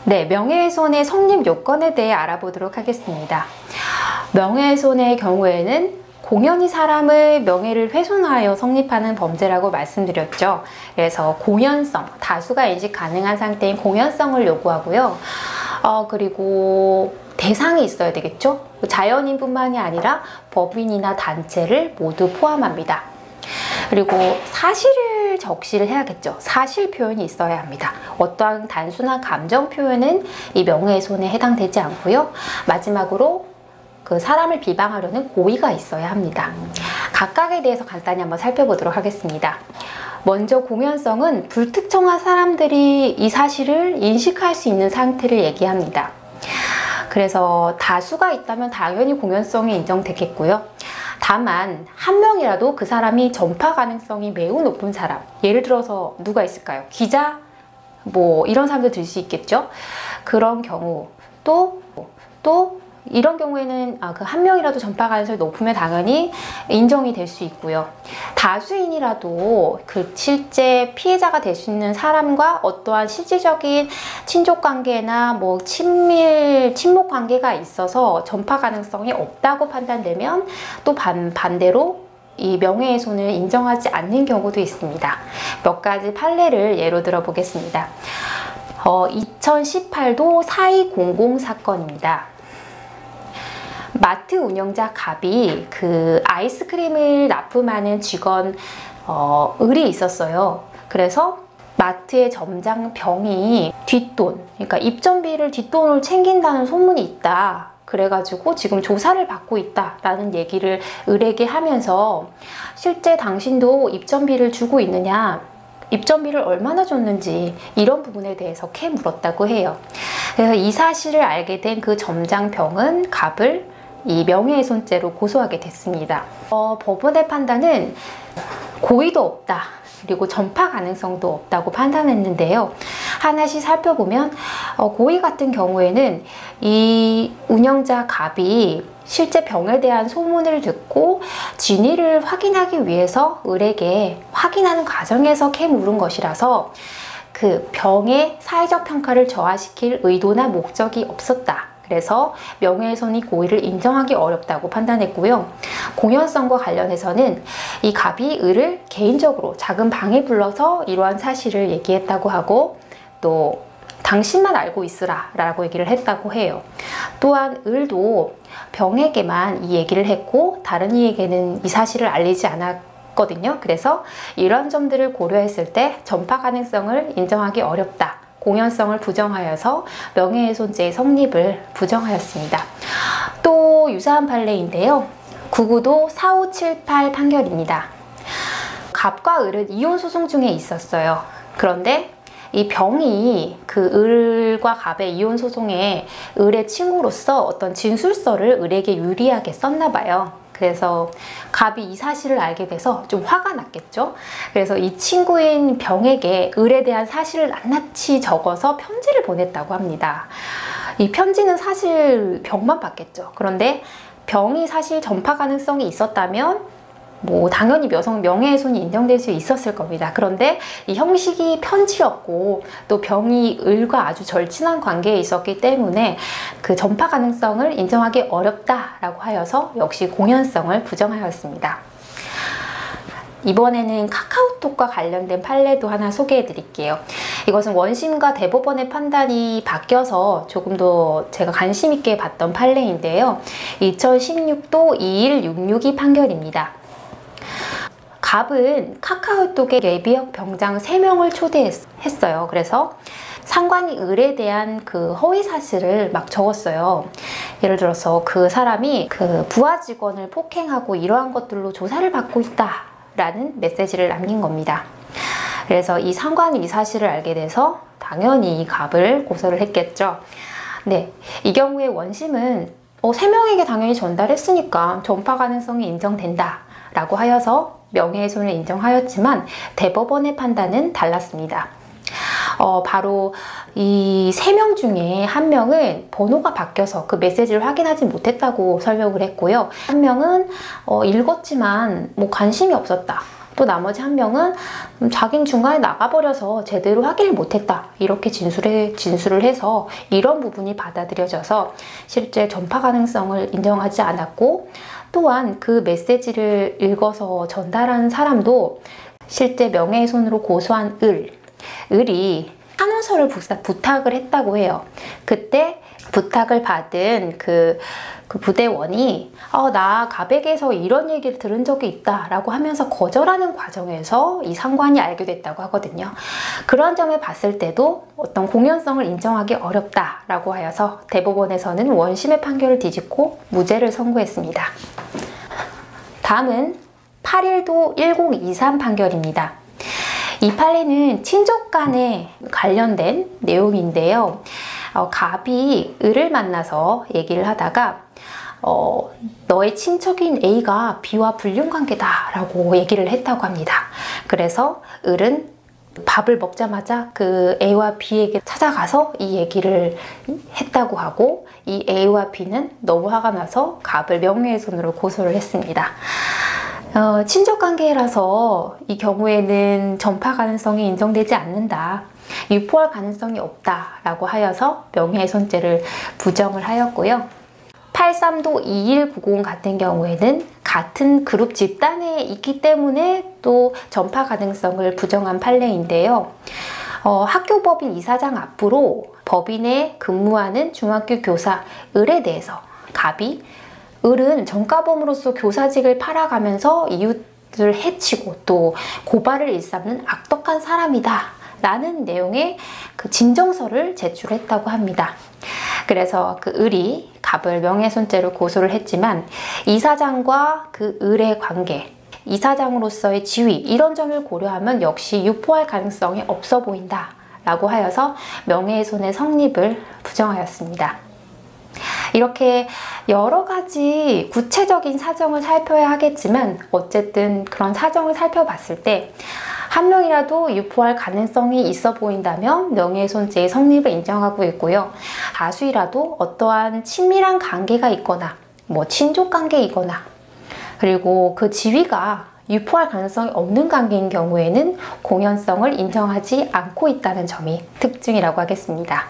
네, 명예훼손의 성립 요건에 대해 알아보도록 하겠습니다. 명예훼손의 경우에는 공연히 사람의 명예를 훼손하여 성립하는 범죄라고 말씀드렸죠. 그래서 공연성, 다수가 인식 가능한 상태인 공연성을 요구하고요. 그리고 대상이 있어야 되겠죠. 자연인뿐만이 아니라 법인이나 단체를 모두 포함합니다. 그리고 사실을 적시를 해야겠죠. 사실 표현이 있어야 합니다. 어떠한 단순한 감정 표현은 이 명예훼손에 해당되지 않고요. 마지막으로 그 사람을 비방하려는 고의가 있어야 합니다. 각각에 대해서 간단히 한번 살펴보도록 하겠습니다. 먼저 공연성은 불특정한 사람들이 이 사실을 인식할 수 있는 상태를 얘기합니다. 그래서 다수가 있다면 당연히 공연성이 인정되겠고요. 다만 한 명이라도 그 사람이 전파 가능성이 매우 높은 사람, 예를 들어서 누가 있을까요? 기자? 뭐 이런 사람도 들 수 있겠죠. 그런 경우 또 이런 경우에는 그 한 명이라도 전파 가능성이 높으면 당연히 인정이 될 수 있고요. 다수인이라도 그 실제 피해자가 될 수 있는 사람과 어떠한 실질적인 친족 관계나 뭐 친목 관계가 있어서 전파 가능성이 없다고 판단되면 또 반대로 이 명예훼손을 인정하지 않는 경우도 있습니다. 몇 가지 판례를 예로 들어 보겠습니다. 2018도 4200 사건입니다. 마트 운영자 갑이 그 아이스크림을 납품하는 직원 을이 있었어요. 그래서 마트의 점장 병이 뒷돈, 그러니까 입점비를 뒷돈을 챙긴다는 소문이 있다. 그래가지고 지금 조사를 받고 있다라는 얘기를 을에게 하면서 실제 당신도 입점비를 주고 있느냐, 입점비를 얼마나 줬는지 이런 부분에 대해서 물었다고 해요. 그래서 이 사실을 알게 된 그 점장 병은 갑을 이 명예훼손죄로 고소하게 됐습니다. 법원의 판단은 고의도 없다, 그리고 전파 가능성도 없다고 판단했는데요. 하나씩 살펴보면 고의 같은 경우에는 이 운영자 갑이 실제 병에 대한 소문을 듣고 진위를 확인하기 위해서 을에게 확인하는 과정에서 물은 것이라서 그 병의 사회적 평가를 저하시킬 의도나 목적이 없었다. 그래서 명예훼손이 고의를 인정하기 어렵다고 판단했고요. 공연성과 관련해서는 이 갑이 을을 개인적으로 작은 방에 불러서 이러한 사실을 얘기했다고 하고 또 당신만 알고 있으라 라고 얘기를 했다고 해요. 또한 을도 병에게만 이 얘기를 했고 다른 이에게는 이 사실을 알리지 않았거든요. 그래서 이런 점들을 고려했을 때 전파 가능성을 인정하기 어렵다, 공연성을 부정하여서 명예훼손죄의 성립을 부정하였습니다. 또 유사한 판례인데요. 99도 4578 판결입니다. 갑과 을은 이혼 소송 중에 있었어요. 그런데 이 병이 그 을과 갑의 이혼 소송에 을의 친구로서 어떤 진술서를 을에게 유리하게 썼나 봐요. 그래서 갑이 이 사실을 알게 돼서 좀 화가 났겠죠. 그래서 이 친구인 병에게 을에 대한 사실을 낱낱이 적어서 편지를 보냈다고 합니다. 이 편지는 사실 병만 봤겠죠. 그런데 병이 사실 전파 가능성이 있었다면 뭐 당연히 명예훼손이 인정될 수 있었을 겁니다. 그런데 이 형식이 편지였고 또 병이 을과 아주 절친한 관계에 있었기 때문에 그 전파 가능성을 인정하기 어렵다라고 하여서 역시 공연성을 부정하였습니다. 이번에는 카카오톡과 관련된 판례도 하나 소개해 드릴게요. 이것은 원심과 대법원의 판단이 바뀌어서 조금 더 제가 관심 있게 봤던 판례인데요. 2016도 21662 판결입니다. 갑은 카카오톡에 예비역 병장 3명을 초대했어요. 그래서 상관이 을에 대한 그 허위 사실을 막 적었어요. 예를 들어서 그 사람이 그 부하 직원을 폭행하고 이러한 것들로 조사를 받고 있다라는 메시지를 남긴 겁니다. 그래서 이 상관이 이 사실을 알게 돼서 당연히 이 갑을 고소를 했겠죠. 네, 이 경우에 원심은 3명에게 당연히 전달했으니까 전파 가능성이 인정된다 라고 하여서 명예훼손을 인정하였지만 대법원의 판단은 달랐습니다. 바로 이 3명 중에 1명은 번호가 바뀌어서 그 메시지를 확인하지 못했다고 설명을 했고요. 1명은 읽었지만 뭐 관심이 없었다. 또 나머지 한 명은 자긴 중간에 나가버려서 제대로 확인을 못했다 이렇게 진술을 해서 이런 부분이 받아들여져서 실제 전파 가능성을 인정하지 않았고, 또한 그 메시지를 읽어서 전달한 사람도 실제 명예훼손으로 고소한 을이 탄원서를 부탁을 했다고 해요. 그때 부탁을 받은 그 부대원이 나 갑에게서 이런 얘기를 들은 적이 있다 라고 하면서 거절하는 과정에서 이 상관이 알게 됐다고 하거든요. 그런 점을 봤을 때도 어떤 공연성을 인정하기 어렵다 라고 하여서 대법원에서는 원심의 판결을 뒤집고 무죄를 선고했습니다. 다음은 8.1도 1023 판결입니다. 이 판례는 친족 간에 관련된 내용인데요. 갑이 을을 만나서 얘기를 하다가 너의 친척인 A가 B와 불륜관계다 라고 얘기를 했다고 합니다. 그래서 을은 밥을 먹자마자 그 A와 B에게 찾아가서 이 얘기를 했다고 하고, 이 A와 B는 너무 화가 나서 갑을 명예훼손으로 고소를 했습니다. 친족관계라서 이 경우에는 전파 가능성이 인정되지 않는다, 유포할 가능성이 없다라고 하여서 명예훼손죄를 부정을 하였고요. 8.3도 2190 같은 경우에는 같은 그룹 집단에 있기 때문에 또 전파 가능성을 부정한 판례인데요. 학교법인 이사장 앞으로 법인에 근무하는 중학교 교사 을에 대해서 갑이 을은 전과범으로서 교사직을 팔아가면서 이웃을 해치고 또 고발을 일삼는 악덕한 사람이다 라는 내용의 그 진정서를 제출했다고 합니다. 그래서 그 을이 갑을 명예훼손죄로 고소를 했지만 이사장과 그 을의 관계, 이사장으로서의 지위 이런 점을 고려하면 역시 유포할 가능성이 없어 보인다 라고 하여서 명예훼손의 성립을 부정하였습니다. 이렇게 여러 가지 구체적인 사정을 살펴야 하겠지만 어쨌든 그런 사정을 살펴봤을 때 한 명이라도 유포할 가능성이 있어 보인다면 명예훼손죄의 성립을 인정하고 있고요. 다수이라도 어떠한 친밀한 관계가 있거나 친족 관계이거나 그리고 그 지위가 유포할 가능성이 없는 관계인 경우에는 공연성을 인정하지 않고 있다는 점이 특징이라고 하겠습니다.